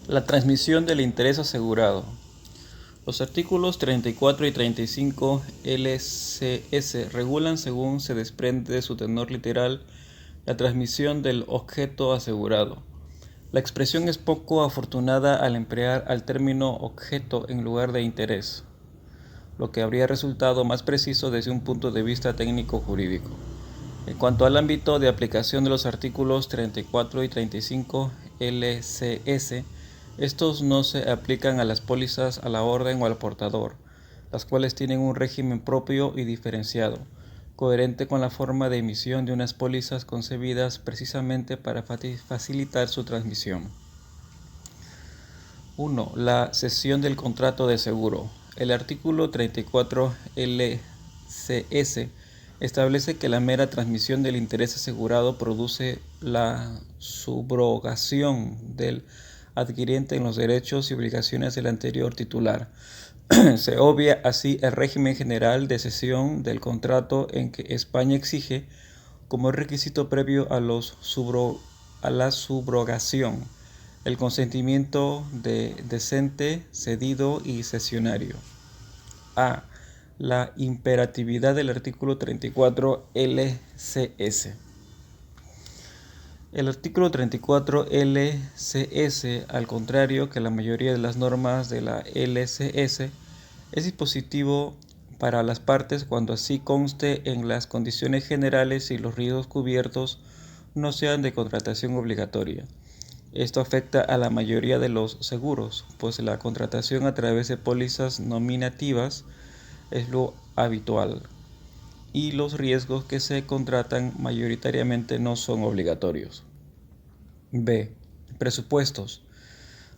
La transmisión del interés asegurado. Los artículos 34 y 35 LCS regulan, según se desprende de su tenor literal, la transmisión del objeto asegurado. La expresión es poco afortunada al emplear al término objeto en lugar de interés, lo que habría resultado más preciso desde un punto de vista técnico-jurídico. En cuanto al ámbito de aplicación de los artículos 34 y 35 LCS, estos no se aplican a las pólizas a la orden o al portador, las cuales tienen un régimen propio y diferenciado, coherente con la forma de emisión de unas pólizas concebidas precisamente para facilitar su transmisión. 1. La cesión del contrato de seguro. El artículo 34 LCS establece que la mera transmisión del interés asegurado produce la subrogación del adquiriente en los derechos y obligaciones del anterior titular. Se obvia así el régimen general de cesión del contrato en que España exige, como requisito previo a la subrogación, el consentimiento de decente, cedido y cesionario. A. La imperatividad del artículo 34 LCS. El artículo 34 LCS, al contrario que la mayoría de las normas de la LCS, es dispositivo para las partes cuando así conste en las condiciones generales y los riesgos cubiertos no sean de contratación obligatoria. Esto afecta a la mayoría de los seguros, pues la contratación a través de pólizas nominativas es lo habitual y los riesgos que se contratan mayoritariamente no son obligatorios. B. Presupuestos.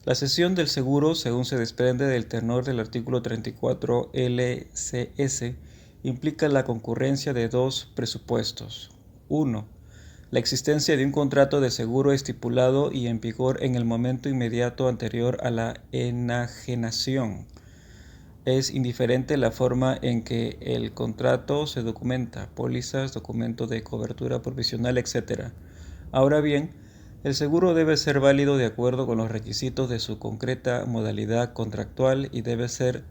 La cesión del seguro, según se desprende del tenor del artículo 34 LCS, implica la concurrencia de dos presupuestos. 1. La existencia de un contrato de seguro estipulado y en vigor en el momento inmediato anterior a la enajenación. Es indiferente la forma en que el contrato se documenta, pólizas, documento de cobertura provisional, etc. Ahora bien, el seguro debe ser válido de acuerdo con los requisitos de su concreta modalidad contractual y debe ser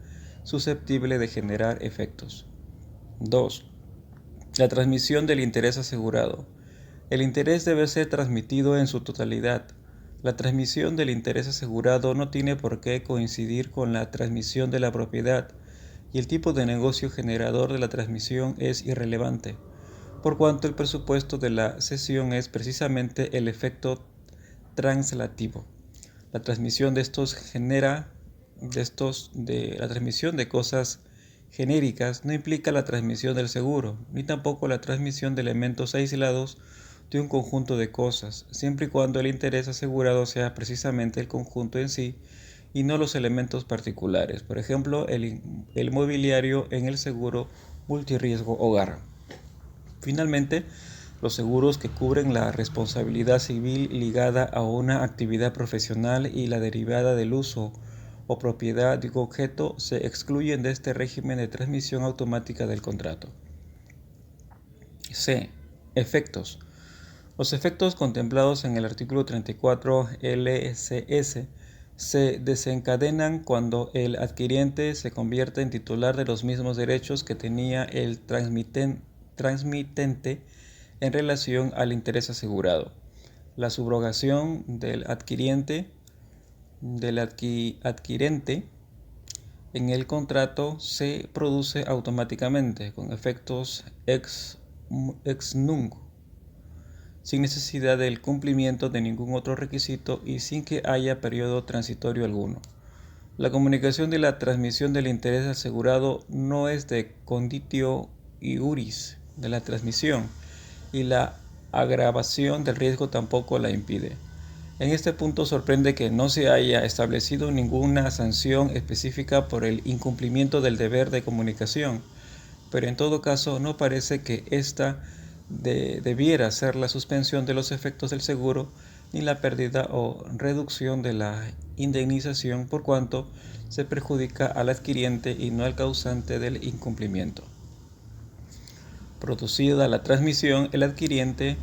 susceptible de generar efectos. 2. La transmisión del interés asegurado. El interés debe ser transmitido en su totalidad. La transmisión del interés asegurado no tiene por qué coincidir con la transmisión de la propiedad, y el tipo de negocio generador de la transmisión es irrelevante, por cuanto el presupuesto de la cesión es precisamente el efecto translativo. La transmisión de la transmisión de cosas genéricas no implica la transmisión del seguro, ni tampoco la transmisión de elementos aislados de un conjunto de cosas, siempre y cuando el interés asegurado sea precisamente el conjunto en sí y no los elementos particulares, por ejemplo, el mobiliario en el seguro multirriesgo hogar. Finalmente, los seguros que cubren la responsabilidad civil ligada a una actividad profesional y la derivada del uso o propiedad de un objeto se excluyen de este régimen de transmisión automática del contrato. C. Efectos. Los efectos contemplados en el artículo 34 LCS se desencadenan cuando el adquiriente se convierte en titular de los mismos derechos que tenía el transmitente en relación al interés asegurado. La subrogación del adquirente en el contrato se produce automáticamente con efectos ex nunc, sin necesidad del cumplimiento de ningún otro requisito y sin que haya periodo transitorio alguno. La comunicación de la transmisión del interés asegurado no es de conditio iuris de la transmisión y la agravación del riesgo tampoco la impide. En este punto sorprende que no se haya establecido ninguna sanción específica por el incumplimiento del deber de comunicación, pero en todo caso no parece que esta debiera ser la suspensión de los efectos del seguro ni la pérdida o reducción de la indemnización por cuanto se perjudica al adquiriente y no al causante del incumplimiento. Producida la transmisión, el adquirente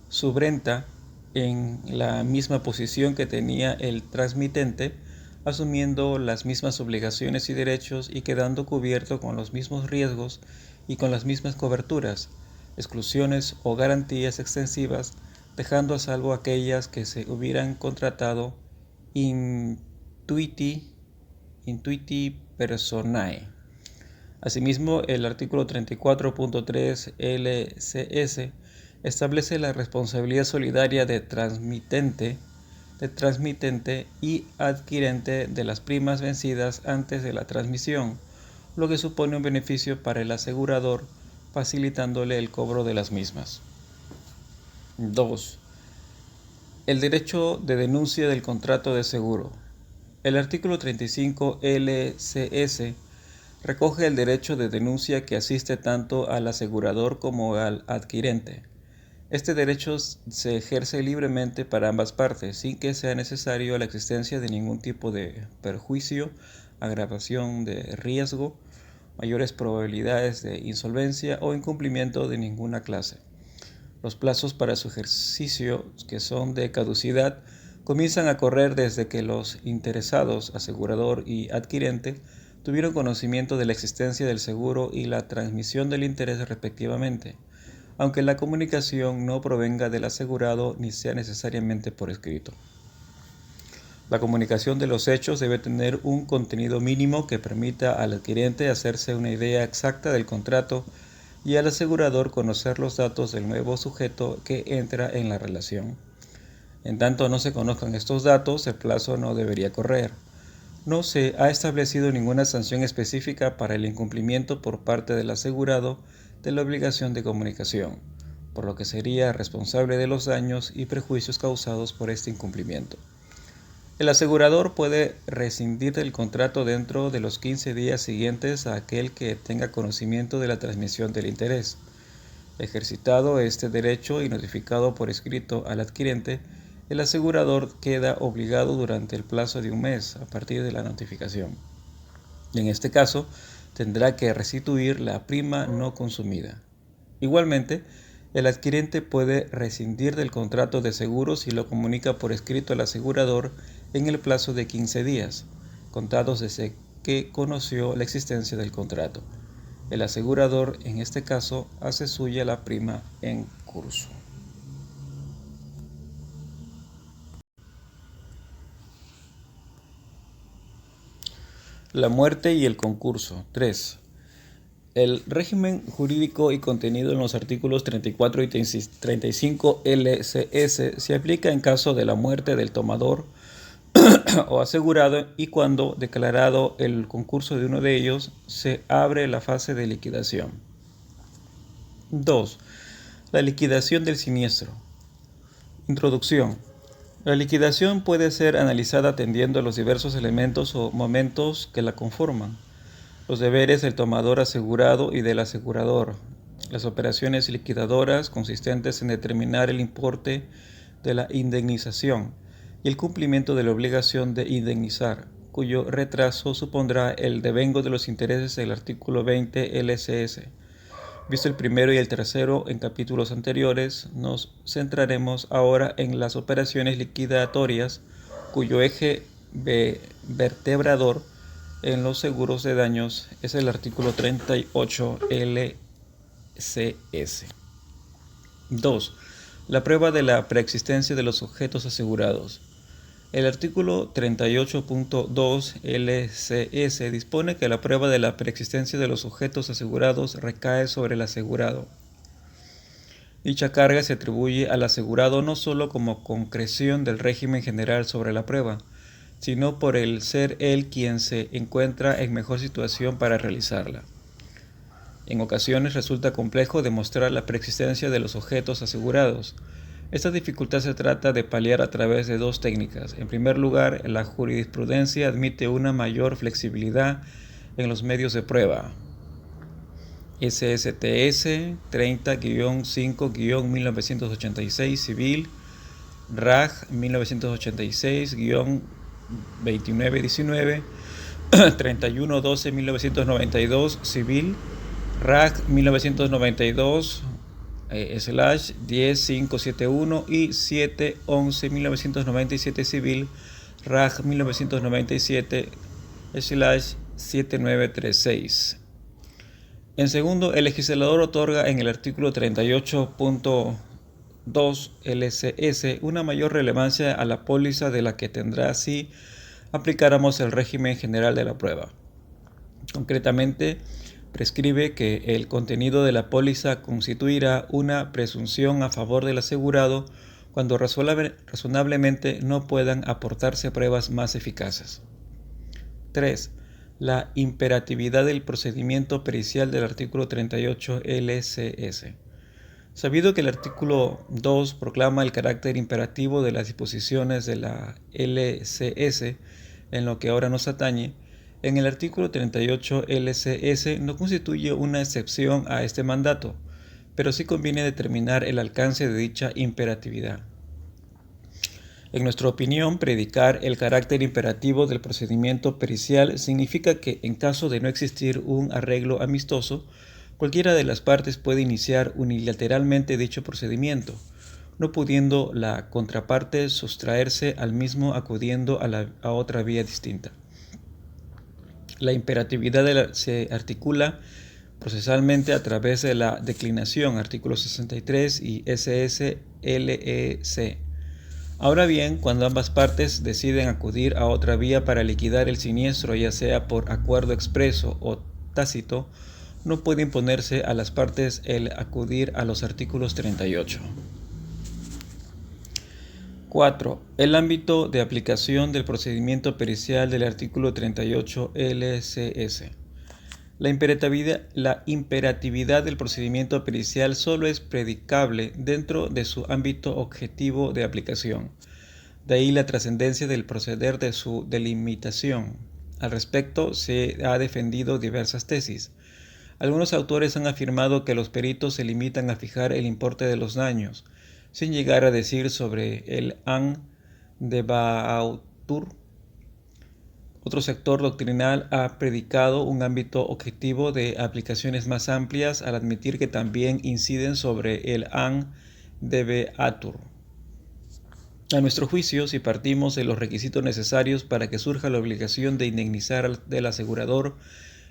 subrenta en la misma posición que tenía el transmitente, asumiendo las mismas obligaciones y derechos y quedando cubierto con los mismos riesgos y con las mismas coberturas, exclusiones o garantías extensivas, dejando a salvo aquellas que se hubieran contratado intuiti personae. Asimismo, el artículo 34.3 LCS establece la responsabilidad solidaria de transmitente y adquirente de las primas vencidas antes de la transmisión, lo que supone un beneficio para el asegurador, facilitándole el cobro de las mismas. 2. El derecho de denuncia del contrato de seguro. El artículo 35 LCS recoge el derecho de denuncia que asiste tanto al asegurador como al adquirente. Este derecho se ejerce libremente para ambas partes, sin que sea necesario la existencia de ningún tipo de perjuicio, agravación de riesgo, mayores probabilidades de insolvencia o incumplimiento de ninguna clase. Los plazos para su ejercicio, que son de caducidad, comienzan a correr desde que los interesados, asegurador y adquirente, tuvieron conocimiento de la existencia del seguro y la transmisión del interés respectivamente, aunque la comunicación no provenga del asegurado ni sea necesariamente por escrito. La comunicación de los hechos debe tener un contenido mínimo que permita al adquirente hacerse una idea exacta del contrato y al asegurador conocer los datos del nuevo sujeto que entra en la relación. En tanto no se conozcan estos datos, el plazo no debería correr. No se ha establecido ninguna sanción específica para el incumplimiento por parte del asegurado de la obligación de comunicación, por lo que sería responsable de los daños y perjuicios causados por este incumplimiento. El asegurador puede rescindir el contrato dentro de los 15 días siguientes a aquel que tenga conocimiento de la transmisión del interés. Ejercitado este derecho y notificado por escrito al adquirente, el asegurador queda obligado durante el plazo de un mes a partir de la notificación. En este caso, tendrá que restituir la prima no consumida. Igualmente, el adquirente puede rescindir del contrato de seguro si lo comunica por escrito al asegurador en el plazo de 15 días, contados desde que conoció la existencia del contrato. El asegurador, en este caso, hace suya la prima en curso. La muerte y el concurso. 3. El régimen jurídico y contenido en los artículos 34 y 35 LCS se aplica en caso de la muerte del tomador o asegurado y cuando, declarado el concurso de uno de ellos, se abre la fase de liquidación. 2. La liquidación del siniestro. Introducción. La liquidación puede ser analizada atendiendo a los diversos elementos o momentos que la conforman: los deberes del tomador asegurado y del asegurador, las operaciones liquidadoras consistentes en determinar el importe de la indemnización y el cumplimiento de la obligación de indemnizar, cuyo retraso supondrá el devengo de los intereses del artículo 20 LCS. Visto el primero y el tercero en capítulos anteriores, nos centraremos ahora en las operaciones liquidatorias, cuyo eje vertebrador en los seguros de daños es el artículo 38 LCS. 2. La prueba de la preexistencia de los sujetos asegurados. El artículo 38.2 LCS dispone que la prueba de la preexistencia de los sujetos asegurados recae sobre el asegurado. Dicha carga se atribuye al asegurado no solo como concreción del régimen general sobre la prueba, sino por el ser él quien se encuentra en mejor situación para realizarla. En ocasiones resulta complejo demostrar la preexistencia de los sujetos asegurados. Esta dificultad se trata de paliar a través de dos técnicas. En primer lugar, la jurisprudencia admite una mayor flexibilidad en los medios de prueba. SSTS 30-5-1986 civil, RAG 1986-2919, 31-12-1992 civil, RAG 1992, /10571 y 711-1997 civil RAJ 1997/7936. En segundo, el legislador otorga en el artículo 38.2 LCS una mayor relevancia a la póliza de la que tendrá si aplicáramos el régimen general de la prueba. Concretamente, prescribe que el contenido de la póliza constituirá una presunción a favor del asegurado cuando razonablemente no puedan aportarse pruebas más eficaces. 3. La imperatividad del procedimiento pericial del artículo 38 LCS. Sabido que el artículo 2 proclama el carácter imperativo de las disposiciones de la LCS en lo que ahora nos atañe, en el artículo 38 LCS no constituye una excepción a este mandato, pero sí conviene determinar el alcance de dicha imperatividad. En nuestra opinión, predicar el carácter imperativo del procedimiento pericial significa que, en caso de no existir un arreglo amistoso, cualquiera de las partes puede iniciar unilateralmente dicho procedimiento, no pudiendo la contraparte sustraerse al mismo acudiendo a otra vía distinta. La imperatividad se articula procesalmente a través de la declinación, artículo 63 y SSLEC. Ahora bien, cuando ambas partes deciden acudir a otra vía para liquidar el siniestro, ya sea por acuerdo expreso o tácito, no puede imponerse a las partes el acudir a los artículos 38. 4. El ámbito de aplicación del procedimiento pericial del artículo 38 LCS. La imperatividad del procedimiento pericial solo es predicable dentro de su ámbito objetivo de aplicación. De ahí la trascendencia del proceder de su delimitación. Al respecto, se ha defendido diversas tesis. Algunos autores han afirmado que los peritos se limitan a fijar el importe de los daños, sin llegar a decir sobre el an de Bautur. Otro sector doctrinal ha predicado un ámbito objetivo de aplicaciones más amplias al admitir que también inciden sobre el an de Beatur. A nuestro juicio, si partimos de los requisitos necesarios para que surja la obligación de indemnizar del asegurador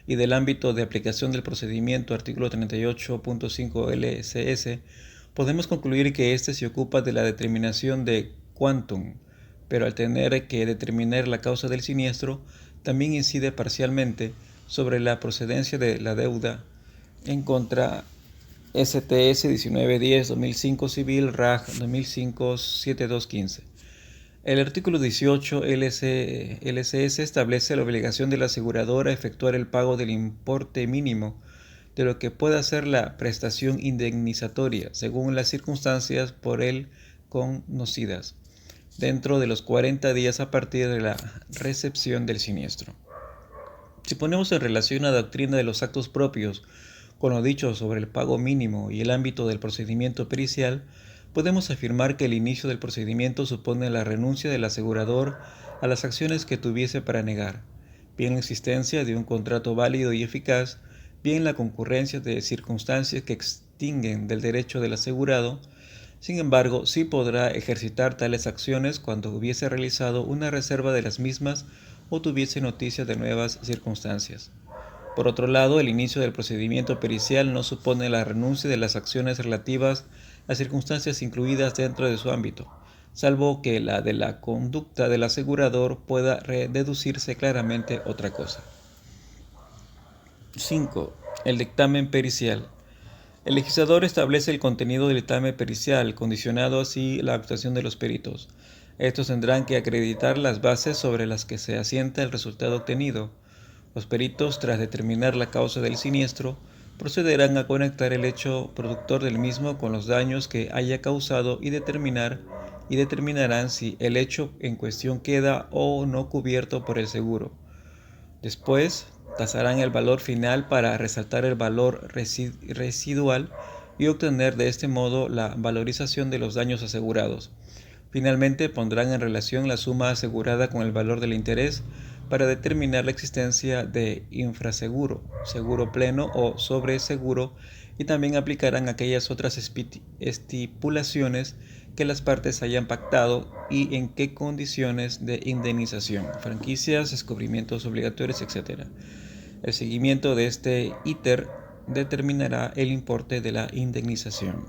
y del ámbito de aplicación del procedimiento artículo 38.5 LCS, podemos concluir que éste se ocupa de la determinación de quantum, pero al tener que determinar la causa del siniestro, también incide parcialmente sobre la procedencia de la deuda en contra STS 1910-2005 civil RAJ 2005-7215. El artículo 18 LCS establece la obligación del asegurador a efectuar el pago del importe mínimo de lo que pueda ser la prestación indemnizatoria, según las circunstancias por él conocidas, dentro de los 40 días a partir de la recepción del siniestro. Si ponemos en relación la doctrina de los actos propios con lo dicho sobre el pago mínimo y el ámbito del procedimiento pericial, podemos afirmar que el inicio del procedimiento supone la renuncia del asegurador a las acciones que tuviese para negar, bien la existencia de un contrato válido y eficaz, bien la concurrencia de circunstancias que extinguen del derecho del asegurado. Sin embargo, sí podrá ejercitar tales acciones cuando hubiese realizado una reserva de las mismas o tuviese noticia de nuevas circunstancias. Por otro lado, el inicio del procedimiento pericial no supone la renuncia de las acciones relativas a circunstancias incluidas dentro de su ámbito, salvo que la de la conducta del asegurador pueda deducirse claramente otra cosa. 5. El dictamen pericial. El legislador establece el contenido del dictamen pericial, condicionado así la actuación de los peritos. Estos tendrán que acreditar las bases sobre las que se asienta el resultado obtenido. Los peritos, tras determinar la causa del siniestro, procederán a conectar el hecho productor del mismo con los daños que haya causado y determinarán si el hecho en cuestión queda o no cubierto por el seguro. Después, tasarán el valor final para resaltar el valor residual y obtener de este modo la valorización de los daños asegurados. Finalmente, pondrán en relación la suma asegurada con el valor del interés para determinar la existencia de infraseguro, seguro pleno o sobreseguro, y también aplicarán aquellas otras estipulaciones que las partes hayan pactado y en qué condiciones de indemnización, franquicias, descubrimientos obligatorios, etc. El seguimiento de este íter determinará el importe de la indemnización.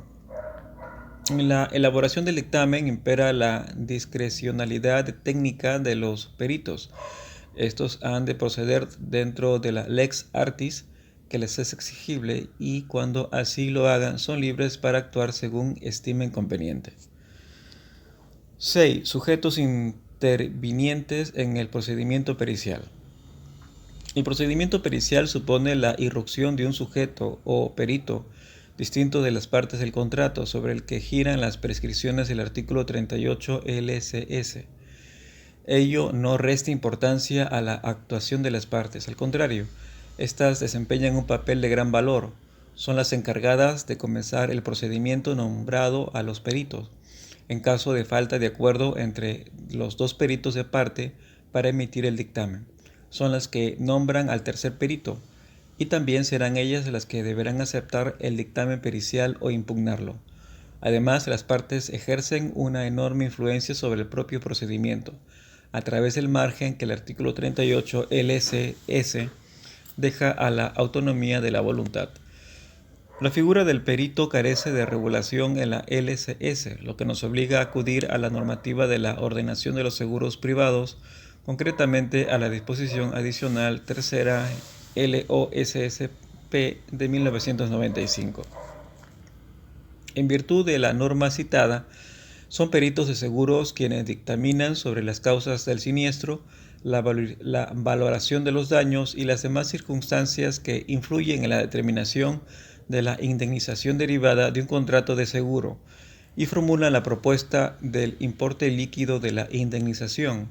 En la elaboración del dictamen impera la discrecionalidad técnica de los peritos. Estos han de proceder dentro de la lex artis que les es exigible y cuando así lo hagan son libres para actuar según estimen conveniente. 6. Sujetos intervinientes en el procedimiento pericial. El procedimiento pericial supone la irrupción de un sujeto o perito distinto de las partes del contrato sobre el que giran las prescripciones del artículo 38 LCS. Ello no resta importancia a la actuación de las partes, al contrario, éstas desempeñan un papel de gran valor. Son las encargadas de comenzar el procedimiento nombrado a los peritos, en caso de falta de acuerdo entre los dos peritos de parte para emitir el dictamen. Son las que nombran al tercer perito, y también serán ellas las que deberán aceptar el dictamen pericial o impugnarlo. Además, las partes ejercen una enorme influencia sobre el propio procedimiento, a través del margen que el artículo 38 LCS deja a la autonomía de la voluntad. La figura del perito carece de regulación en la LCS, lo que nos obliga a acudir a la normativa de la ordenación de los seguros privados, concretamente a la disposición adicional tercera LOSSP de 1995. En virtud de la norma citada, son peritos de seguros quienes dictaminan sobre las causas del siniestro, la valoración de los daños y las demás circunstancias que influyen en la determinación de la indemnización derivada de un contrato de seguro y formulan la propuesta del importe líquido de la indemnización.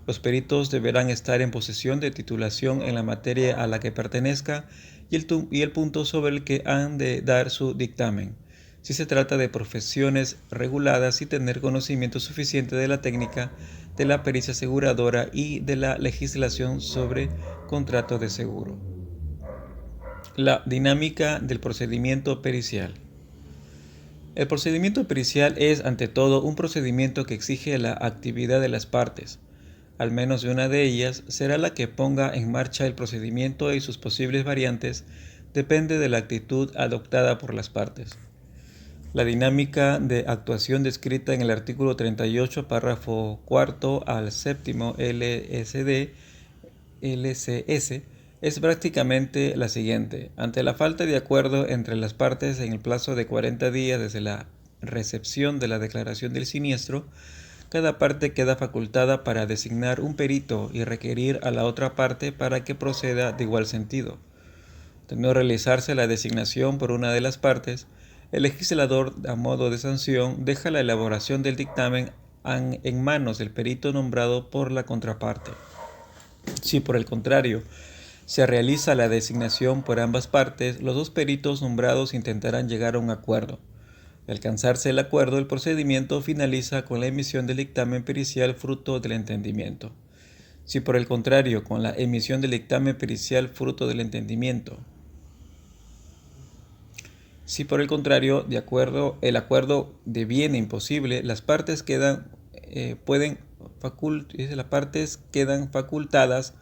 Los peritos deberán estar en posesión de titulación en la materia a la que pertenezca y el punto sobre el que han de dar su dictamen, si se trata de profesiones reguladas, y tener conocimiento suficiente de la técnica, de la pericia aseguradora y de la legislación sobre contrato de seguro. La dinámica del procedimiento pericial. El procedimiento pericial es, ante todo, un procedimiento que exige la actividad de las partes. Al menos de una de ellas será la que ponga en marcha el procedimiento y sus posibles variantes depende de la actitud adoptada por las partes. La dinámica de actuación descrita en el artículo 38, párrafo cuarto al séptimo LCS es prácticamente la siguiente. Ante la falta de acuerdo entre las partes en el plazo de 40 días desde la recepción de la declaración del siniestro, cada parte queda facultada para designar un perito y requerir a la otra parte para que proceda de igual sentido. De no realizarse la designación por una de las partes, el legislador, a modo de sanción, deja la elaboración del dictamen en manos del perito nombrado por la contraparte. Si, por el contrario, se realiza la designación por ambas partes, los dos peritos nombrados intentarán llegar a un acuerdo. De alcanzarse el acuerdo, el procedimiento finaliza con la emisión del dictamen pericial fruto del entendimiento. Si, por el contrario, con la emisión del dictamen pericial fruto del entendimiento, si por el contrario, el acuerdo deviene imposible, las partes quedan facultadas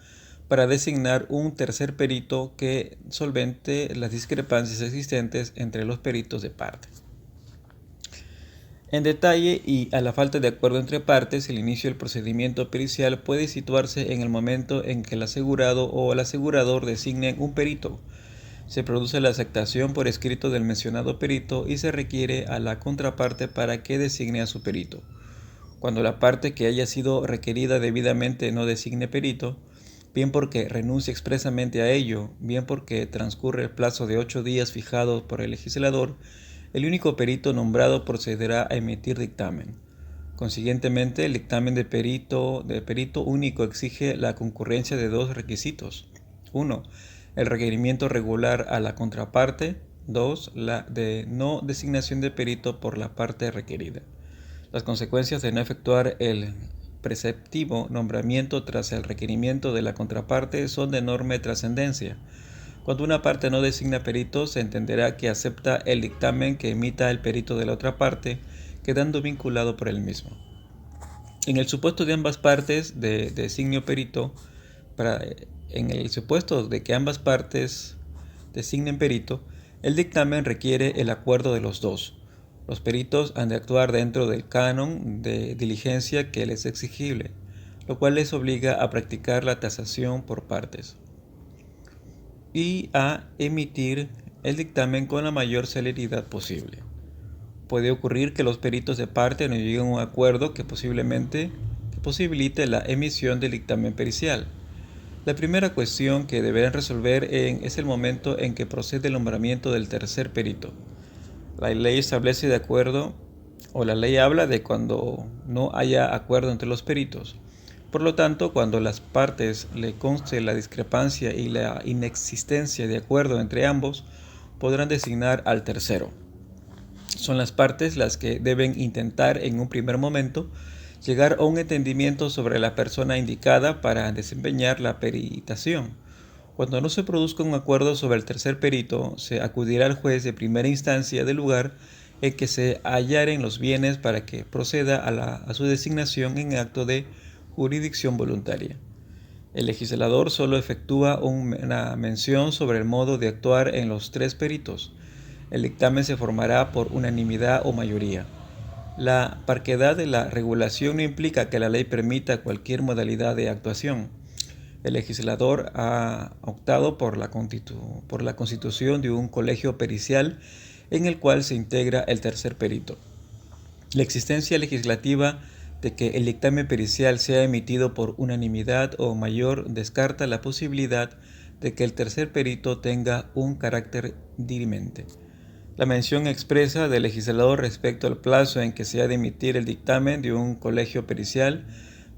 para designar un tercer perito que solvente las discrepancias existentes entre los peritos de parte. En detalle, y a la falta de acuerdo entre partes, el inicio del procedimiento pericial puede situarse en el momento en que el asegurado o el asegurador designen un perito. Se produce la aceptación por escrito del mencionado perito y se requiere a la contraparte para que designe a su perito. Cuando la parte que haya sido requerida debidamente no designe perito, bien porque renuncia expresamente a ello, bien porque transcurre el plazo de 8 días fijado por el legislador, el único perito nombrado procederá a emitir dictamen. Consiguientemente, el dictamen de perito único exige la concurrencia de dos requisitos. 1. El requerimiento regular a la contraparte. 2. La de no designación de perito por la parte requerida. Las consecuencias de no efectuar el preceptivo nombramiento tras el requerimiento de la contraparte son de enorme trascendencia. Cuando una parte no designa perito, se entenderá que acepta el dictamen que emita el perito de la otra parte, quedando vinculado por el mismo. En el supuesto de ambas partes de designio perito, en el supuesto de que ambas partes designen perito, el dictamen requiere el acuerdo de los dos. Los peritos han de actuar dentro del canon de diligencia que les es exigible, lo cual les obliga a practicar la tasación por partes y a emitir el dictamen con la mayor celeridad posible. Puede ocurrir que los peritos de parte no lleguen a un acuerdo que posibilite la emisión del dictamen pericial. La primera cuestión que deberán resolver es el momento en que procede el nombramiento del tercer perito. La ley establece de acuerdo, o la ley habla de cuando no haya acuerdo entre los peritos. Por lo tanto, cuando las partes le conste la discrepancia y la inexistencia de acuerdo entre ambos, podrán designar al tercero. Son las partes las que deben intentar en un primer momento llegar a un entendimiento sobre la persona indicada para desempeñar la peritación. Cuando no se produzca un acuerdo sobre el tercer perito, se acudirá al juez de primera instancia del lugar en que se hallaren los bienes para que proceda a su designación en acto de jurisdicción voluntaria. El legislador solo efectúa una mención sobre el modo de actuar en los tres peritos. El dictamen se formará por unanimidad o mayoría. La parquedad de la regulación no implica que la ley permita cualquier modalidad de actuación. El legislador ha optado por la constitución de un colegio pericial en el cual se integra el tercer perito. La existencia legislativa de que el dictamen pericial sea emitido por unanimidad o mayor descarta la posibilidad de que el tercer perito tenga un carácter dirimente. La mención expresa del legislador respecto al plazo en que se ha de emitir el dictamen de un colegio pericial,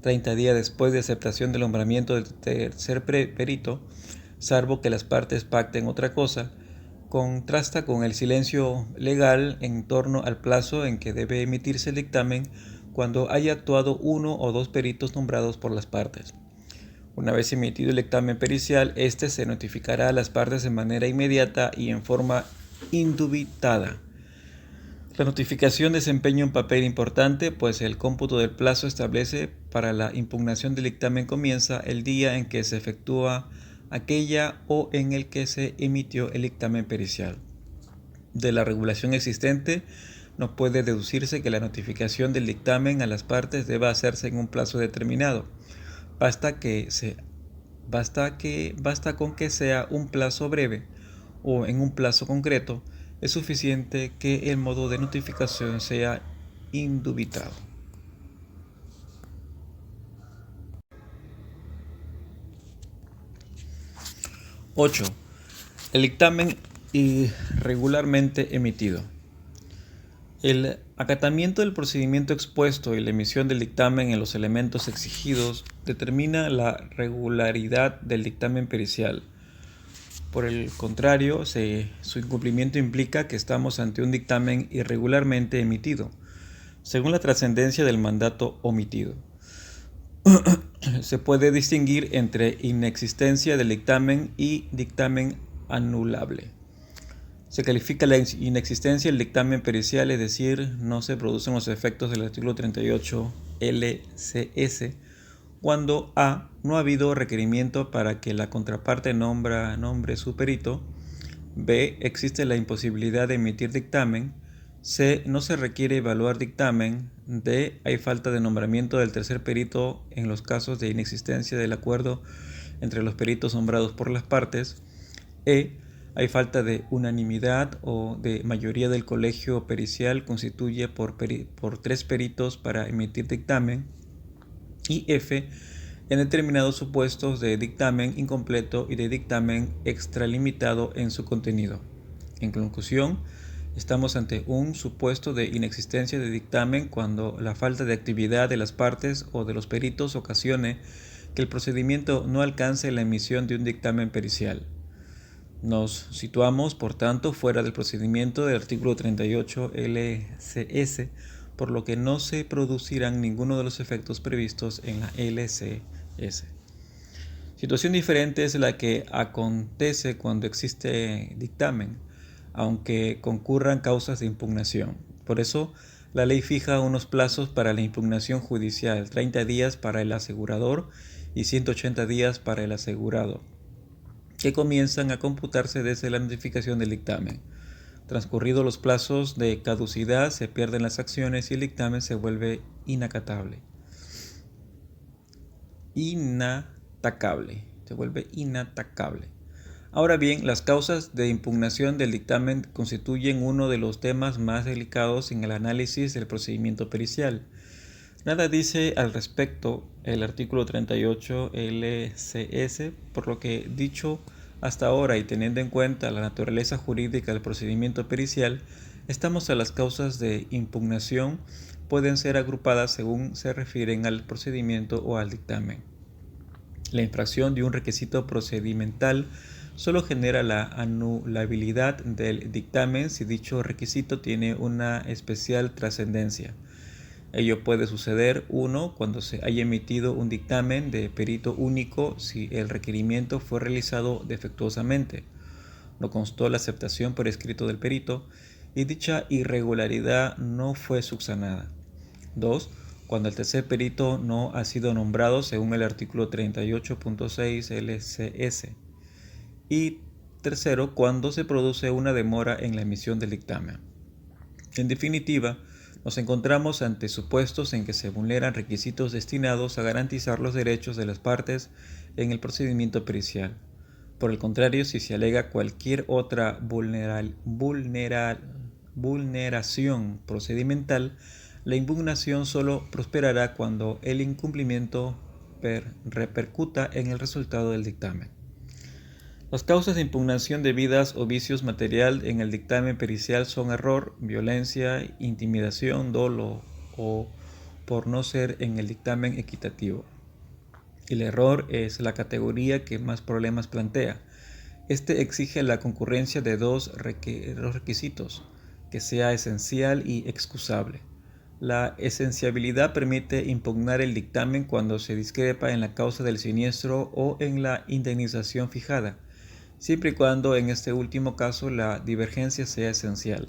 30 días después de aceptación del nombramiento del tercer perito, salvo que las partes pacten otra cosa, contrasta con el silencio legal en torno al plazo en que debe emitirse el dictamen cuando haya actuado uno o dos peritos nombrados por las partes. Una vez emitido el dictamen pericial, este se notificará a las partes de manera inmediata y en forma indubitada. La notificación desempeña un papel importante, pues el cómputo del plazo establece para la impugnación del dictamen comienza el día en que se efectúa aquella o en el que se emitió el dictamen pericial. De la regulación existente, no puede deducirse que la notificación del dictamen a las partes deba hacerse en un plazo determinado. Basta con que sea un plazo breve o en un plazo concreto, es suficiente que el modo de notificación sea indubitado. 8. El dictamen irregularmente emitido. El acatamiento del procedimiento expuesto y la emisión del dictamen en los elementos exigidos determina la regularidad del dictamen pericial. Por el contrario, su incumplimiento implica que estamos ante un dictamen irregularmente emitido, según la trascendencia del mandato omitido. Se puede distinguir entre inexistencia del dictamen y dictamen anulable. Se califica la inexistencia del dictamen pericial, es decir, no se producen los efectos del artículo 38 LCS, cuando a. no ha habido requerimiento para que la contraparte nombre su perito, b. existe la imposibilidad de emitir dictamen, c. no se requiere evaluar dictamen, d. hay falta de nombramiento del tercer perito en los casos de inexistencia del acuerdo entre los peritos nombrados por las partes, e. hay falta de unanimidad o de mayoría del colegio pericial constituye por tres peritos para emitir dictamen, y f. en determinados supuestos de dictamen incompleto y de dictamen extralimitado en su contenido. En conclusión, estamos ante un supuesto de inexistencia de dictamen cuando la falta de actividad de las partes o de los peritos ocasione que el procedimiento no alcance la emisión de un dictamen pericial. Nos situamos, por tanto, fuera del procedimiento del artículo 38 LCS, por lo que no se producirán ninguno de los efectos previstos en la LCS. Situación diferente es la que acontece cuando existe dictamen, aunque concurran causas de impugnación. Por eso, la ley fija unos plazos para la impugnación judicial, 30 días para el asegurador y 180 días para el asegurado, que comienzan a computarse desde la notificación del dictamen. Transcurridos los plazos de caducidad, se pierden las acciones y el dictamen se vuelve inatacable. Ahora bien, las causas de impugnación del dictamen constituyen uno de los temas más delicados en el análisis del procedimiento pericial. Nada dice al respecto el artículo 38 LCS, por lo que dicho hasta ahora y teniendo en cuenta la naturaleza jurídica del procedimiento pericial, estamos a las causas de impugnación pueden ser agrupadas según se refieren al procedimiento o al dictamen. La infracción de un requisito procedimental solo genera la anulabilidad del dictamen si dicho requisito tiene una especial trascendencia. Ello puede suceder, 1. Cuando se haya emitido un dictamen de perito único si el requerimiento fue realizado defectuosamente, no constó la aceptación por escrito del perito y dicha irregularidad no fue subsanada. 2. Cuando el tercer perito no ha sido nombrado según el artículo 38.6 LCS. Y tercero, cuando se produce una demora en la emisión del dictamen. En definitiva, nos encontramos ante supuestos en que se vulneran requisitos destinados a garantizar los derechos de las partes en el procedimiento pericial. Por el contrario, si se alega cualquier otra vulneración procedimental, la impugnación solo prosperará cuando el incumplimiento repercuta en el resultado del dictamen. Las causas de impugnación debidas o vicios material en el dictamen pericial son error, violencia, intimidación, dolo o por no ser en el dictamen equitativo. El error es la categoría que más problemas plantea. Este exige la concurrencia de dos requisitos, que sea esencial y excusable. La esenciabilidad permite impugnar el dictamen cuando se discrepa en la causa del siniestro o en la indemnización fijada, siempre y cuando en este último caso la divergencia sea esencial.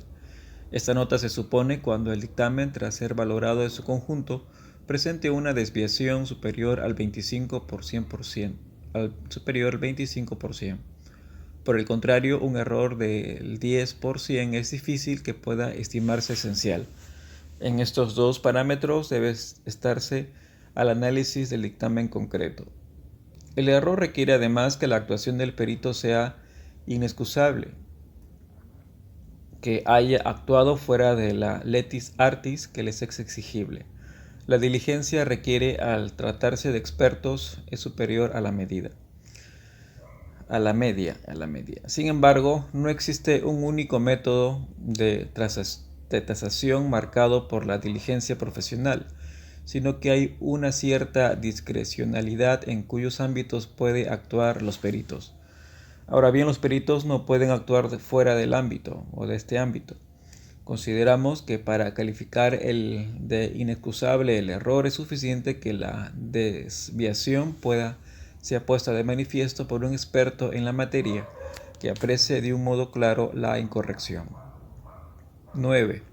Esta nota se supone cuando el dictamen, tras ser valorado en su conjunto, presente una desviación superior al 25%. Por el contrario, un error del 10% es difícil que pueda estimarse esencial. En estos dos parámetros debe estarse al análisis del dictamen concreto. El error requiere además que la actuación del perito sea inexcusable, que haya actuado fuera de la letis artis que les es exigible. La diligencia requiere, al tratarse de expertos, es superior a la media. Sin embargo, no existe un único método de tasación marcado por la diligencia profesional, sino que hay una cierta discrecionalidad en cuyos ámbitos pueden actuar los peritos. Ahora bien, los peritos no pueden actuar fuera del ámbito o de este ámbito. Consideramos que para calificar de inexcusable el error es suficiente que la desviación sea puesta de manifiesto por un experto en la materia que aprecie de un modo claro la incorrección. 9.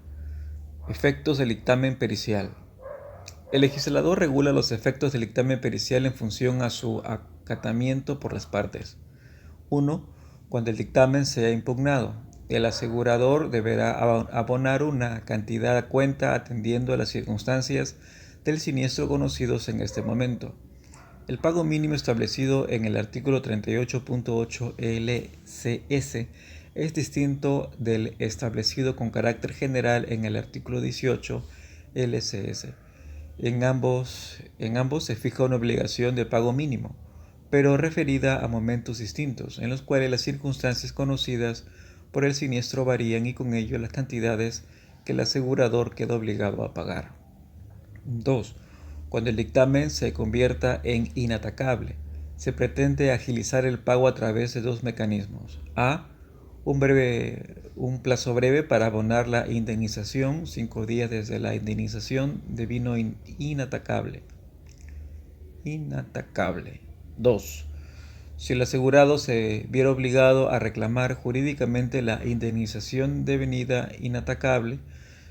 Efectos del dictamen pericial. El legislador regula los efectos del dictamen pericial en función a su acatamiento por las partes. 1. Cuando el dictamen sea impugnado, el asegurador deberá abonar una cantidad a cuenta atendiendo a las circunstancias del siniestro conocidos en este momento. El pago mínimo establecido en el artículo 38.8 LCS es distinto del establecido con carácter general en el artículo 18 LCS. En ambos se fija una obligación de pago mínimo, pero referida a momentos distintos, en los cuales las circunstancias conocidas por el siniestro varían y con ello las cantidades que el asegurador queda obligado a pagar. 2. Cuando el dictamen se convierta en inatacable, se pretende agilizar el pago a través de dos mecanismos. A. un plazo breve para abonar la indemnización, 5 días desde la indemnización, devino inatacable. 2. Si el asegurado se viera obligado a reclamar jurídicamente la indemnización devenida inatacable,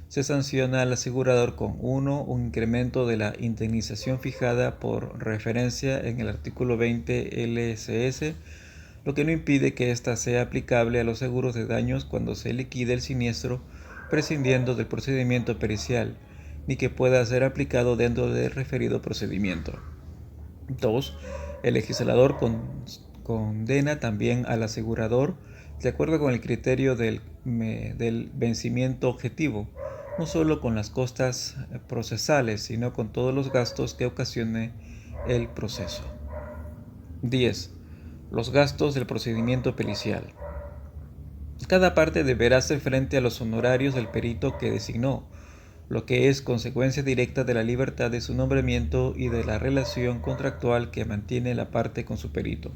se sanciona al asegurador con 1. Un incremento de la indemnización fijada por referencia en el artículo 20 LSS, lo que no impide que ésta sea aplicable a los seguros de daños cuando se liquide el siniestro prescindiendo del procedimiento pericial, ni que pueda ser aplicado dentro del referido procedimiento. 2. El legislador condena también al asegurador de acuerdo con el criterio del vencimiento objetivo, no solo con las costas procesales, sino con todos los gastos que ocasione el proceso. 10. Los gastos del procedimiento pericial. Cada parte deberá hacer frente a los honorarios del perito que designó, lo que es consecuencia directa de la libertad de su nombramiento y de la relación contractual que mantiene la parte con su perito.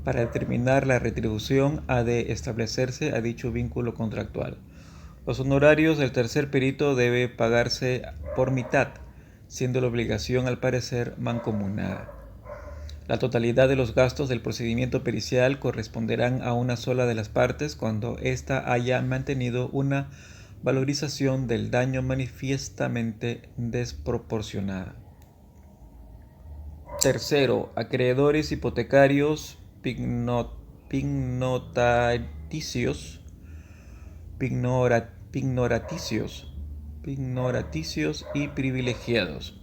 Para determinar la retribución ha de establecerse a dicho vínculo contractual. Los honorarios del tercer perito debe pagarse por mitad, siendo la obligación al parecer mancomunada. La totalidad de los gastos del procedimiento pericial corresponderán a una sola de las partes cuando ésta haya mantenido una valorización del daño manifiestamente desproporcionada. Tercero, acreedores hipotecarios, pignoraticios y privilegiados.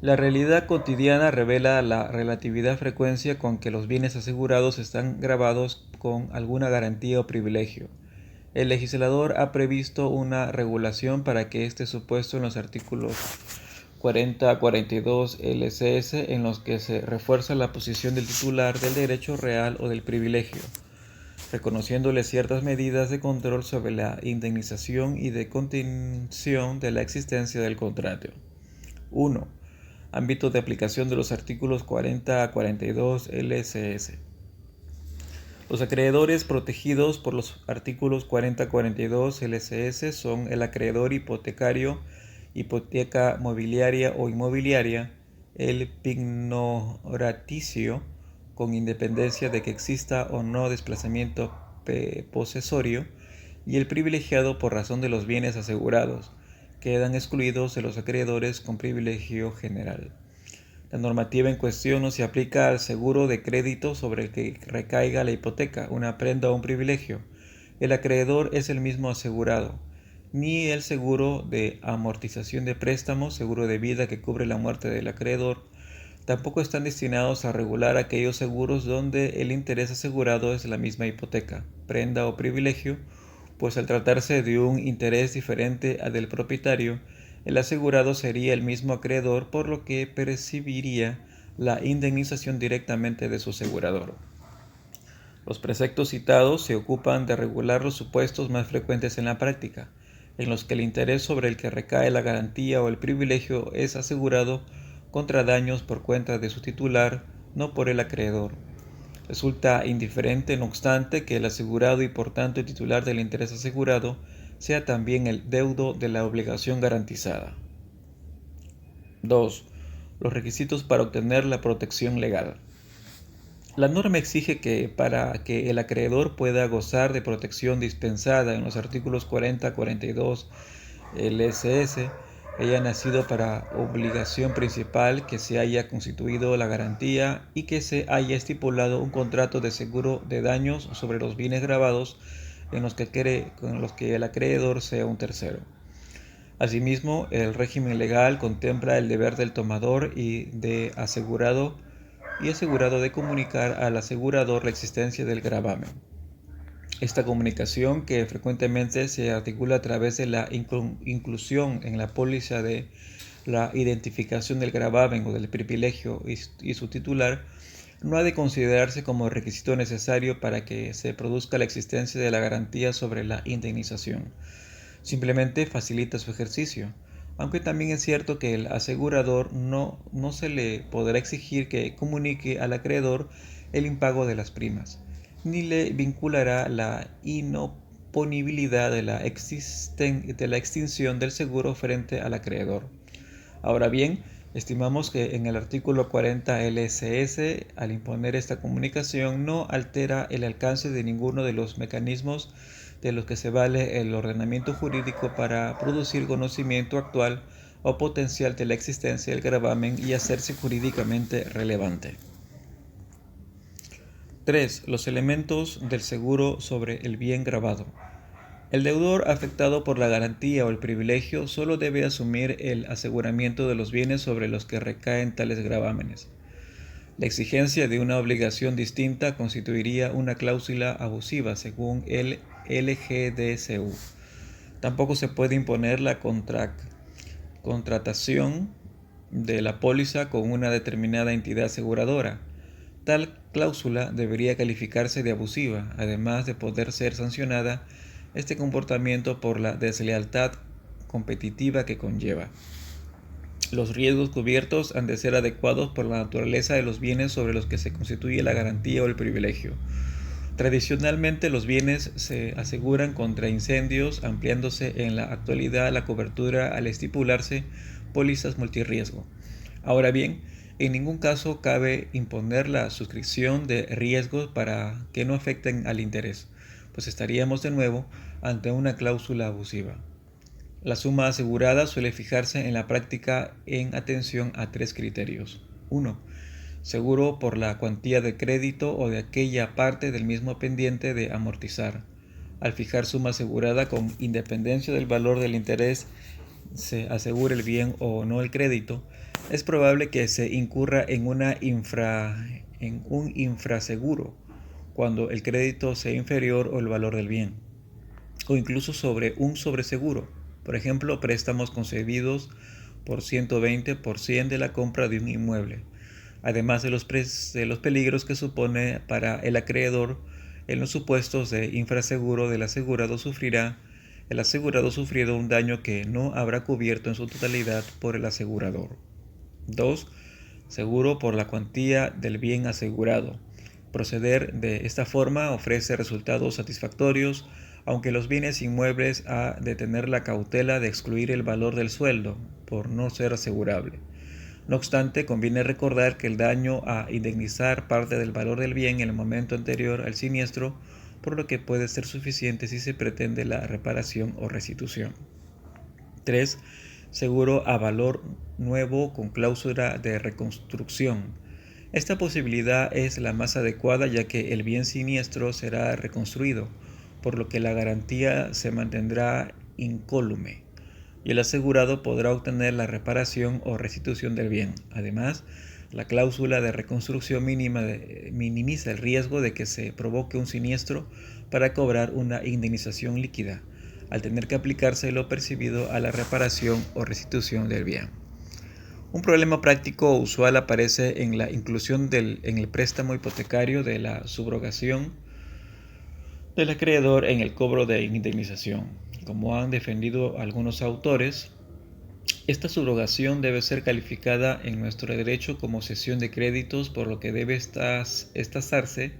La realidad cotidiana revela la relativa frecuencia con que los bienes asegurados están gravados con alguna garantía o privilegio. El legislador ha previsto una regulación para que esté supuesto en los artículos 40 a 42 LCS, en los que se refuerza la posición del titular del derecho real o del privilegio, reconociéndole ciertas medidas de control sobre la indemnización y de contención de la existencia del contrato. 1. Ámbito de aplicación de los artículos 40 a 42 LCS. Los acreedores protegidos por los artículos 40 a 42 LCS son el acreedor hipotecario, hipoteca mobiliaria o inmobiliaria, el pignoraticio, con independencia de que exista o no desplazamiento posesorio, y el privilegiado por razón de los bienes asegurados. Quedan excluidos de los acreedores con privilegio general. La normativa en cuestión no se aplica al seguro de crédito sobre el que recaiga la hipoteca, una prenda o un privilegio. El acreedor es el mismo asegurado, ni el seguro de amortización de préstamos, seguro de vida que cubre la muerte del acreedor. Tampoco están destinados a regular aquellos seguros donde el interés asegurado es la misma hipoteca, prenda o privilegio, pues al tratarse de un interés diferente al del propietario, el asegurado sería el mismo acreedor, por lo que percibiría la indemnización directamente de su asegurador. Los preceptos citados se ocupan de regular los supuestos más frecuentes en la práctica, en los que el interés sobre el que recae la garantía o el privilegio es asegurado contra daños por cuenta de su titular, no por el acreedor. Resulta indiferente, no obstante, que el asegurado y por tanto el titular del interés asegurado sea también el deudo de la obligación garantizada. 2. Los requisitos para obtener la protección legal. La norma exige que para que el acreedor pueda gozar de protección dispensada en los artículos 40 a 42 LSS, haya nacido para obligación principal que se haya constituido la garantía y que se haya estipulado un contrato de seguro de daños sobre los bienes gravados en los que el acreedor sea un tercero. Asimismo, el régimen legal contempla el deber del tomador y asegurado de comunicar al asegurador la existencia del gravamen. Esta comunicación, que frecuentemente se articula a través de la inclusión en la póliza de la identificación del gravamen o del privilegio y su titular, no ha de considerarse como requisito necesario para que se produzca la existencia de la garantía sobre la indemnización. Simplemente facilita su ejercicio, aunque también es cierto que el asegurador no se le podrá exigir que comunique al acreedor el impago de las primas. ni le vinculará la inoponibilidad de la extinción del seguro frente al acreedor. Ahora bien, estimamos que en el artículo 40 LSS, al imponer esta comunicación, no altera el alcance de ninguno de los mecanismos de los que se vale el ordenamiento jurídico para producir conocimiento actual o potencial de la existencia del gravamen y hacerse jurídicamente relevante. 3. Los elementos del seguro sobre el bien gravado. El deudor afectado por la garantía o el privilegio solo debe asumir el aseguramiento de los bienes sobre los que recaen tales gravámenes. La exigencia de una obligación distinta constituiría una cláusula abusiva según el LGDCU. Tampoco se puede imponer la contratación de la póliza con una determinada entidad aseguradora. Tal cláusula debería calificarse de abusiva, además de poder ser sancionada este comportamiento por la deslealtad competitiva que conlleva. Los riesgos cubiertos han de ser adecuados por la naturaleza de los bienes sobre los que se constituye la garantía o el privilegio. Tradicionalmente los bienes se aseguran contra incendios, ampliándose en la actualidad la cobertura al estipularse pólizas multirriesgo. Ahora bien, en ningún caso cabe imponer la suscripción de riesgos para que no afecten al interés, pues estaríamos de nuevo ante una cláusula abusiva. La suma asegurada suele fijarse en la práctica en atención a 3 criterios. 1. Seguro por la cuantía de crédito o de aquella parte del mismo pendiente de amortizar. Al fijar suma asegurada con independencia del valor del interés, se asegure el bien o no el crédito, es probable que se incurra en un infraseguro cuando el crédito sea inferior al valor del bien, o incluso sobre un sobreseguro, por ejemplo, préstamos concedidos por 120% de la compra de un inmueble, además de los peligros que supone para el acreedor en los supuestos de infraseguro el asegurado sufriendo un daño que no habrá cubierto en su totalidad por el asegurador. 2. Seguro por la cuantía del bien asegurado. Proceder de esta forma ofrece resultados satisfactorios, aunque los bienes inmuebles ha de tener la cautela de excluir el valor del sueldo, por no ser asegurable. No obstante, conviene recordar que el daño a indemnizar parte del valor del bien en el momento anterior al siniestro, por lo que puede ser suficiente si se pretende la reparación o restitución. 3. Seguro a valor nuevo con cláusula de reconstrucción. Esta posibilidad es la más adecuada ya que el bien siniestro será reconstruido, por lo que la garantía se mantendrá incólume y el asegurado podrá obtener la reparación o restitución del bien. Además, la cláusula de reconstrucción minimiza el riesgo de que se provoque un siniestro para cobrar una indemnización líquida, al tener que aplicarse lo percibido a la reparación o restitución del bien. Un problema práctico usual aparece en la inclusión en el préstamo hipotecario de la subrogación del acreedor en el cobro de indemnización. Como han defendido algunos autores, esta subrogación debe ser calificada en nuestro derecho como cesión de créditos, por lo que debe estasarse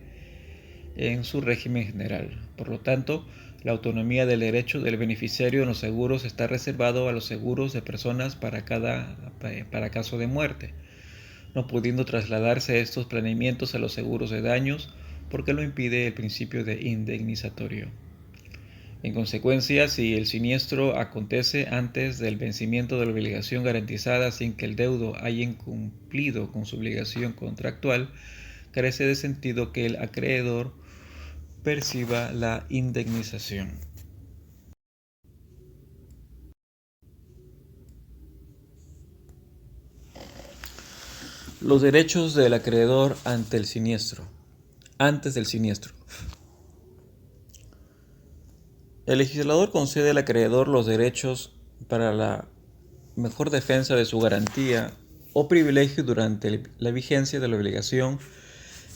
en su régimen general. Por lo tanto, la autonomía del derecho del beneficiario en los seguros está reservado a los seguros de personas para caso de muerte, no pudiendo trasladarse estos planeamientos a los seguros de daños porque lo impide el principio de indemnizatorio. En consecuencia, si el siniestro acontece antes del vencimiento de la obligación garantizada sin que el deudo haya incumplido con su obligación contractual, carece de sentido que el acreedor perciba la indemnización. Los derechos del acreedor ante el siniestro. Antes del siniestro. El legislador concede al acreedor los derechos para la mejor defensa de su garantía o privilegio durante la vigencia de la obligación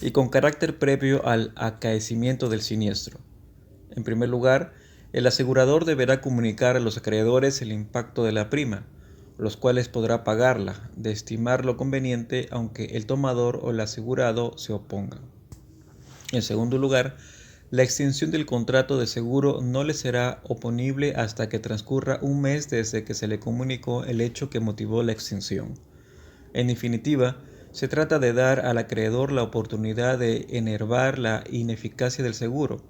y con carácter previo al acaecimiento del siniestro. En primer lugar, el asegurador deberá comunicar a los acreedores el impacto de la prima, los cuales podrá pagarla, de estimar lo conveniente, aunque el tomador o el asegurado se opongan. En segundo lugar, la extinción del contrato de seguro no le será oponible hasta que transcurra un mes desde que se le comunicó el hecho que motivó la extinción. En definitiva, se trata de dar al acreedor la oportunidad de enervar la ineficacia del seguro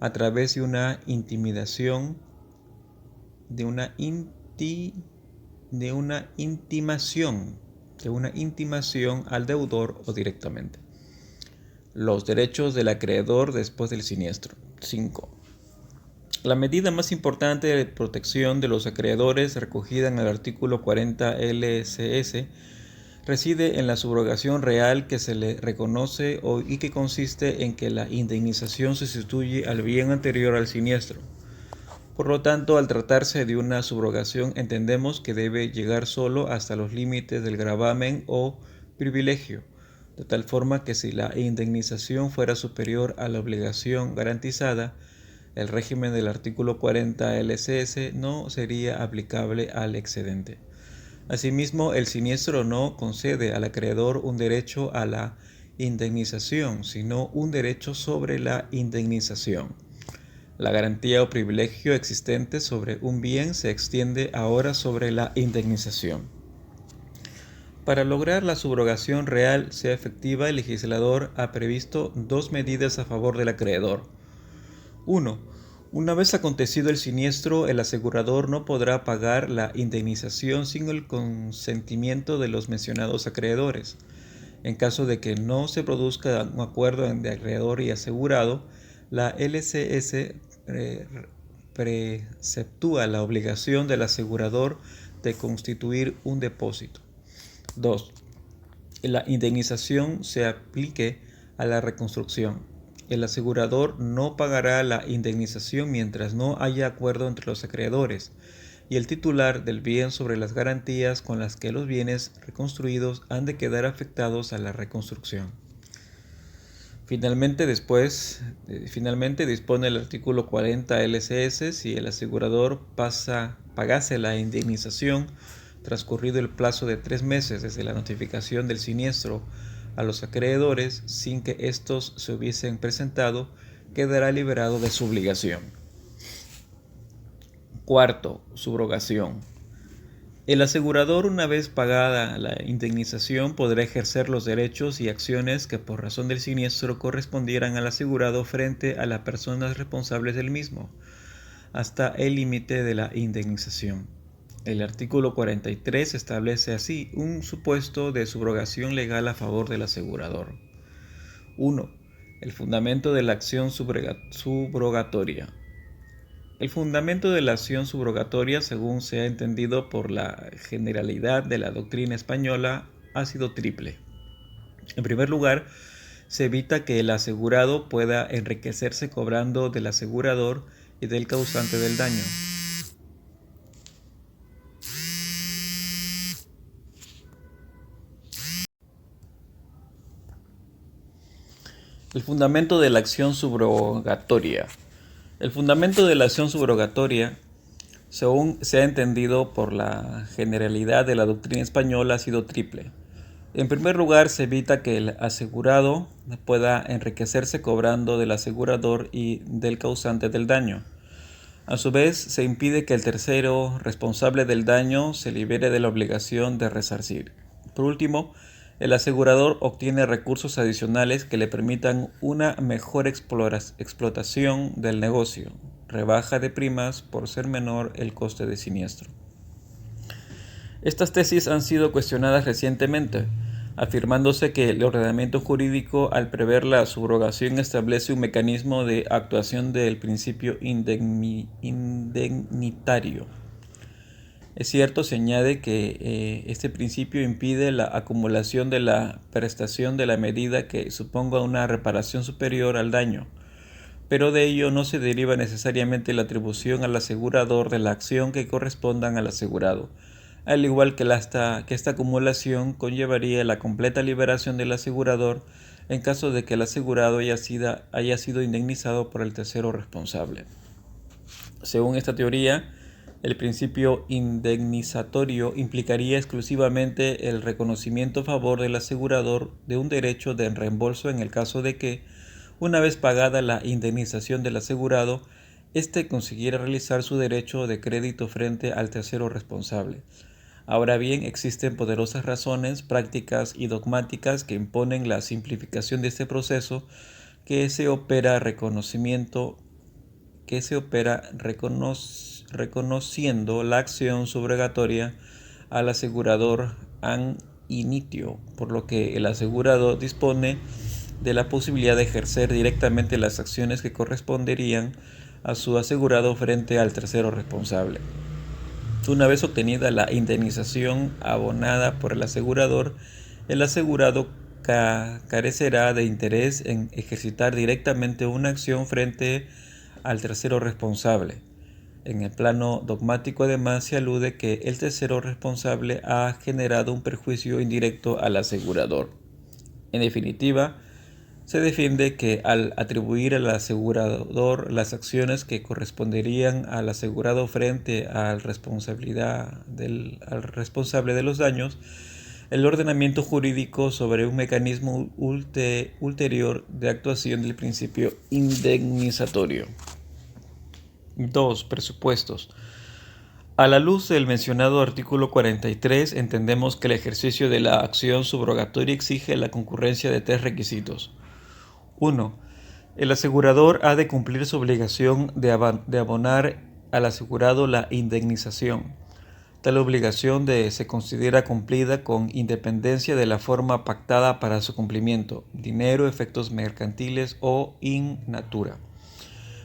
a través de una intimación al deudor o directamente. Los derechos del acreedor después del siniestro. 5. La medida más importante de protección de los acreedores recogida en el artículo 40 LSS reside en la subrogación real que se le reconoce y que consiste en que la indemnización sustituye al bien anterior al siniestro. Por lo tanto, al tratarse de una subrogación, entendemos que debe llegar solo hasta los límites del gravamen o privilegio, de tal forma que si la indemnización fuera superior a la obligación garantizada, el régimen del artículo 40 LCS no sería aplicable al excedente. Asimismo, el siniestro no concede al acreedor un derecho a la indemnización, sino un derecho sobre la indemnización. La garantía o privilegio existente sobre un bien se extiende ahora sobre la indemnización. Para lograr la subrogación real sea efectiva, el legislador ha previsto dos medidas a favor del acreedor. 1. Una vez acontecido el siniestro, el asegurador no podrá pagar la indemnización sin el consentimiento de los mencionados acreedores. En caso de que no se produzca un acuerdo entre acreedor y asegurado, la LCS preceptúa la obligación del asegurador de constituir un depósito. 2. La indemnización se aplique a la reconstrucción. El asegurador no pagará la indemnización mientras no haya acuerdo entre los acreedores y el titular del bien sobre las garantías con las que los bienes reconstruidos han de quedar afectados a la reconstrucción. Finalmente dispone el artículo 40 LCS si el asegurador pagase la indemnización transcurrido el plazo de 3 meses desde la notificación del siniestro a los acreedores sin que éstos se hubiesen presentado, quedará liberado de su obligación. Cuarto, subrogación. El asegurador, una vez pagada la indemnización, podrá ejercer los derechos y acciones que por razón del siniestro correspondieran al asegurado frente a las personas responsables del mismo, hasta el límite de la indemnización. El artículo 43 establece así un supuesto de subrogación legal a favor del asegurador. 1. El fundamento de la acción subrogatoria. El fundamento de la acción subrogatoria, según se ha entendido por la generalidad de la doctrina española, ha sido triple. En primer lugar, se evita que el asegurado pueda enriquecerse cobrando del asegurador y del causante del daño. El fundamento de la acción subrogatoria. El fundamento de la acción subrogatoria, según se ha entendido por la generalidad de la doctrina española, ha sido triple. En primer lugar, se evita que el asegurado pueda enriquecerse cobrando del asegurador y del causante del daño. A su vez, se impide que el tercero responsable del daño se libere de la obligación de resarcir. Por último, el asegurador obtiene recursos adicionales que le permitan una mejor explotación del negocio, rebaja de primas por ser menor el coste de siniestro. Estas tesis han sido cuestionadas recientemente, afirmándose que el ordenamiento jurídico, al prever la subrogación, establece un mecanismo de actuación del principio indemnitario. Es cierto, se añade que este principio impide la acumulación de la prestación de la medida que suponga una reparación superior al daño, pero de ello no se deriva necesariamente la atribución al asegurador de la acción que correspondan al asegurado, al igual que esta acumulación conllevaría la completa liberación del asegurador en caso de que el asegurado haya sido indemnizado por el tercero responsable. Según esta teoría, el principio indemnizatorio implicaría exclusivamente el reconocimiento a favor del asegurador de un derecho de reembolso en el caso de que Una vez pagada la indemnización del asegurado, éste consiguiera realizar su derecho de crédito frente al tercero responsable. Ahora bien, existen poderosas razones prácticas y dogmáticas que imponen la simplificación de este proceso que se opera reconociendo la acción subrogatoria al asegurador an initio, por lo que el asegurado dispone de la posibilidad de ejercer directamente las acciones que corresponderían a su asegurado frente al tercero responsable. Una vez obtenida la indemnización abonada por el asegurador, el asegurado carecerá de interés en ejercitar directamente una acción frente al tercero responsable. En el plano dogmático, además, se alude que el tercero responsable ha generado un perjuicio indirecto al asegurador. En definitiva, se defiende que al atribuir al asegurador las acciones que corresponderían al asegurado frente al responsable de los daños, el ordenamiento jurídico sobre un mecanismo ulterior de actuación del principio indemnizatorio. 2. Presupuestos. A la luz del mencionado artículo 43, entendemos que el ejercicio de la acción subrogatoria exige la concurrencia de tres requisitos. 1. El asegurador ha de cumplir su obligación de abonar al asegurado la indemnización. Tal obligación se considera cumplida con independencia de la forma pactada para su cumplimiento, dinero, efectos mercantiles o in natura.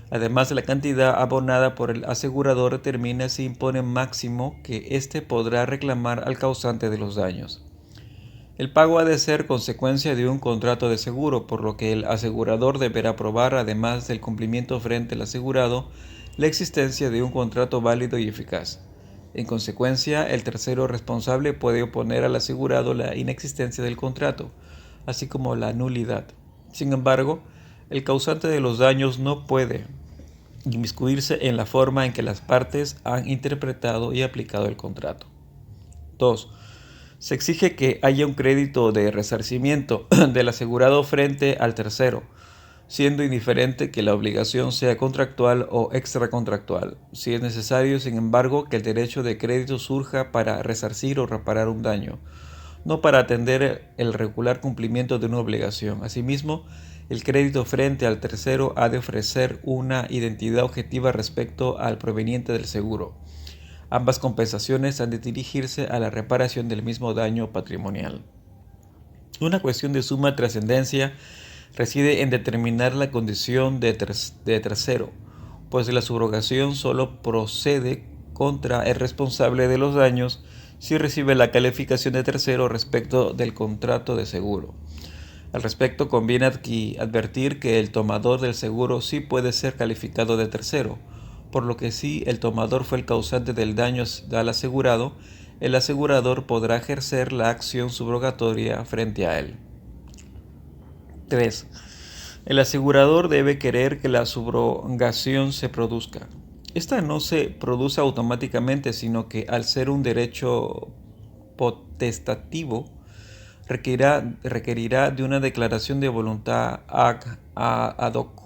Además, la cantidad abonada por el asegurador determina si impone máximo que éste podrá reclamar al causante de los daños. El pago ha de ser consecuencia de un contrato de seguro, por lo que el asegurador deberá probar, además del cumplimiento frente al asegurado, la existencia de un contrato válido y eficaz. En consecuencia, el tercero responsable puede oponer al asegurado la inexistencia del contrato, así como la nulidad. Sin embargo, el causante de los daños no puede inmiscuirse en la forma en que las partes han interpretado y aplicado el contrato. 2. Se exige que haya un crédito de resarcimiento del asegurado frente al tercero, siendo indiferente que la obligación sea contractual o extracontractual. Si es necesario, sin embargo, que el derecho de crédito surja para resarcir o reparar un daño, no para atender el regular cumplimiento de una obligación. Asimismo, el crédito frente al tercero ha de ofrecer una identidad objetiva respecto al proveniente del seguro. Ambas compensaciones han de dirigirse a la reparación del mismo daño patrimonial. Una cuestión de suma trascendencia reside en determinar la condición de tercero, pues la subrogación solo procede contra el responsable de los daños si recibe la calificación de tercero respecto del contrato de seguro. Al respecto, conviene aquí advertir que el tomador del seguro sí puede ser calificado de tercero, por lo que si el tomador fue el causante del daño al asegurado, el asegurador podrá ejercer la acción subrogatoria frente a él. 3. El asegurador debe querer que la subrogación se produzca. Esta no se produce automáticamente, sino que al ser un derecho potestativo, requerirá de una declaración de voluntad ad hoc.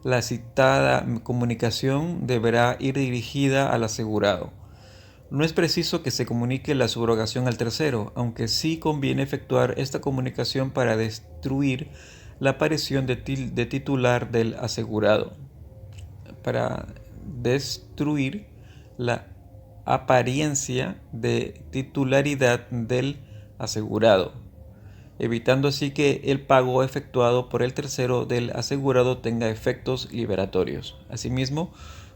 La citada comunicación deberá ir dirigida al asegurado. No es preciso que se comunique la subrogación al tercero, aunque sí conviene efectuar esta comunicación para destruir la aparición de titular del asegurado. Para destruir la apariencia de titularidad del asegurado, evitando así que el pago efectuado por el tercero del asegurado tenga efectos liberatorios. Asimismo,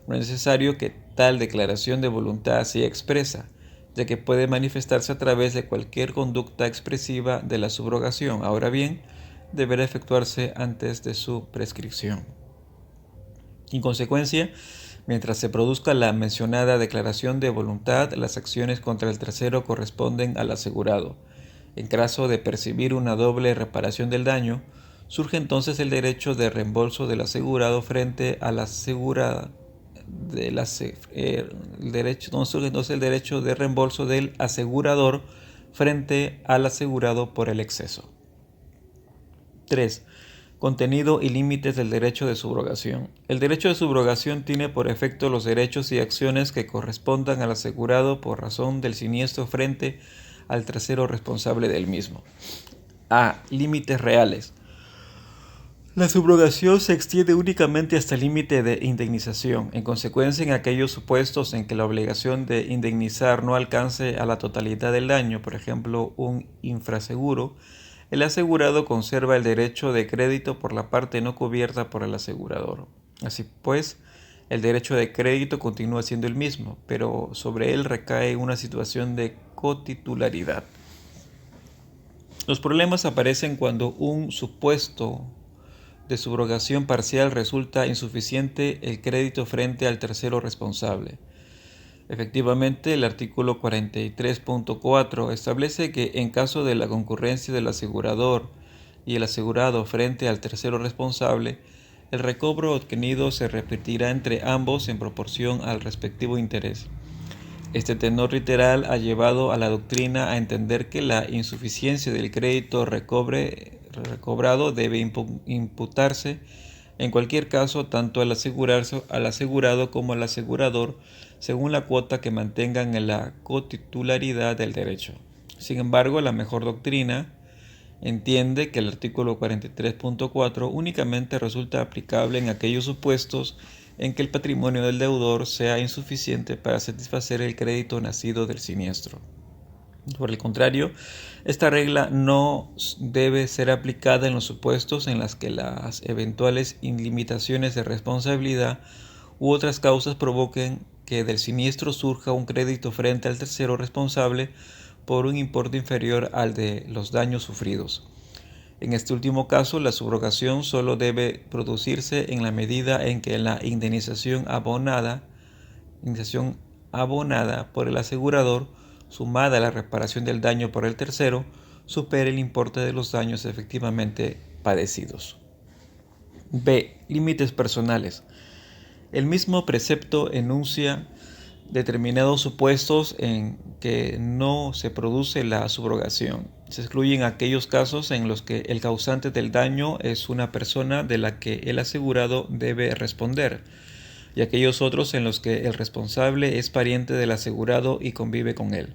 no es necesario que tal declaración de voluntad sea expresa, ya que puede manifestarse a través de cualquier conducta expresiva de la subrogación. Ahora bien, deberá efectuarse antes de su prescripción. En consecuencia, mientras se produzca la mencionada declaración de voluntad, las acciones contra el tercero corresponden al asegurado. En caso de percibir una doble reparación del daño, surge entonces el derecho de reembolso del asegurado frente al asegurado. Surge entonces el derecho de reembolso del asegurador frente al asegurado por el exceso. 3. Contenido y límites del derecho de subrogación. El derecho de subrogación tiene por efecto los derechos y acciones que correspondan al asegurado por razón del siniestro frente al tercero responsable del mismo. A. Límites reales. La subrogación se extiende únicamente hasta el límite de indemnización. En consecuencia, en aquellos supuestos en que la obligación de indemnizar no alcance a la totalidad del daño, por ejemplo, un infraseguro, el asegurado conserva el derecho de crédito por la parte no cubierta por el asegurador. Así pues, el derecho de crédito continúa siendo el mismo, pero sobre él recae una situación de cotitularidad. Los problemas aparecen cuando un supuesto de subrogación parcial resulta insuficiente el crédito frente al tercero responsable. Efectivamente, el artículo 43.4 establece que en caso de la concurrencia del asegurador y el asegurado frente al tercero responsable, el recobro obtenido se repartirá entre ambos en proporción al respectivo interés. Este tenor literal ha llevado a la doctrina a entender que la insuficiencia del crédito recobrado debe imputarse en cualquier caso tanto al asegurado como al asegurador según la cuota que mantengan en la cotitularidad del derecho. Sin embargo, la mejor doctrina entiende que el artículo 43.4 únicamente resulta aplicable en aquellos supuestos en que el patrimonio del deudor sea insuficiente para satisfacer el crédito nacido del siniestro. Por el contrario, esta regla no debe ser aplicada en los supuestos en los que las eventuales limitaciones de responsabilidad u otras causas provoquen que del siniestro surja un crédito frente al tercero responsable por un importe inferior al de los daños sufridos. En este último caso, la subrogación solo debe producirse en la medida en que la indemnización abonada por el asegurador, sumada a la reparación del daño por el tercero, supere el importe de los daños efectivamente padecidos. B. Límites personales. El mismo precepto enuncia determinados supuestos en que no se produce la subrogación. Se excluyen aquellos casos en los que el causante del daño es una persona de la que el asegurado debe responder, y aquellos otros en los que el responsable es pariente del asegurado y convive con él.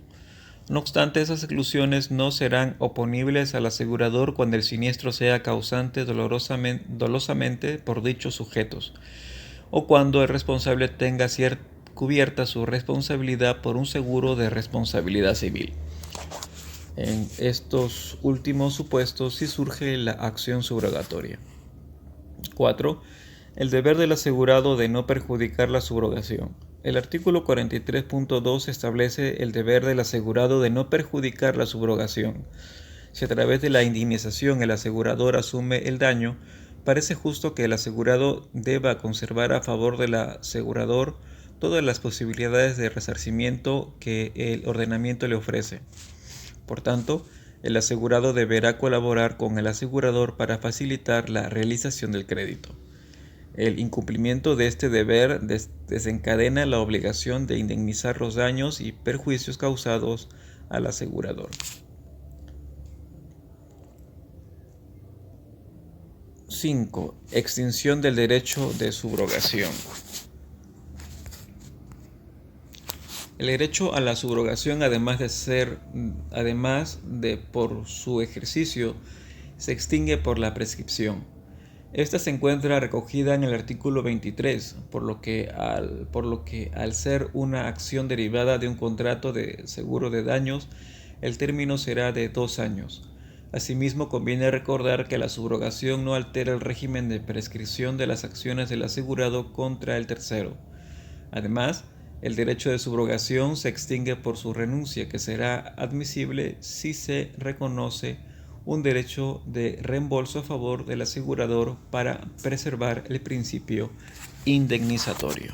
No obstante, esas exclusiones no serán oponibles al asegurador cuando el siniestro sea causante dolosamente por dichos sujetos, o cuando el responsable tenga cubierta su responsabilidad por un seguro de responsabilidad civil. En estos últimos supuestos sí surge la acción subrogatoria. 4. El deber del asegurado de no perjudicar la subrogación. El artículo 43.2 establece el deber del asegurado de no perjudicar la subrogación. Si a través de la indemnización el asegurador asume el daño, parece justo que el asegurado deba conservar a favor del asegurador todas las posibilidades de resarcimiento que el ordenamiento le ofrece. Por tanto, el asegurado deberá colaborar con el asegurador para facilitar la realización del crédito. El incumplimiento de este deber desencadena la obligación de indemnizar los daños y perjuicios causados al asegurador. 5. Extinción del derecho de subrogación. El derecho a la subrogación, además de por su ejercicio, se extingue por la prescripción. Esta se encuentra recogida en el artículo 23, por lo que al ser una acción derivada de un contrato de seguro de daños, el término será de 2 años. Asimismo, conviene recordar que la subrogación no altera el régimen de prescripción de las acciones del asegurado contra el tercero. Además, el derecho de subrogación se extingue por su renuncia, que será admisible si se reconoce un derecho de reembolso a favor del asegurador para preservar el principio indemnizatorio.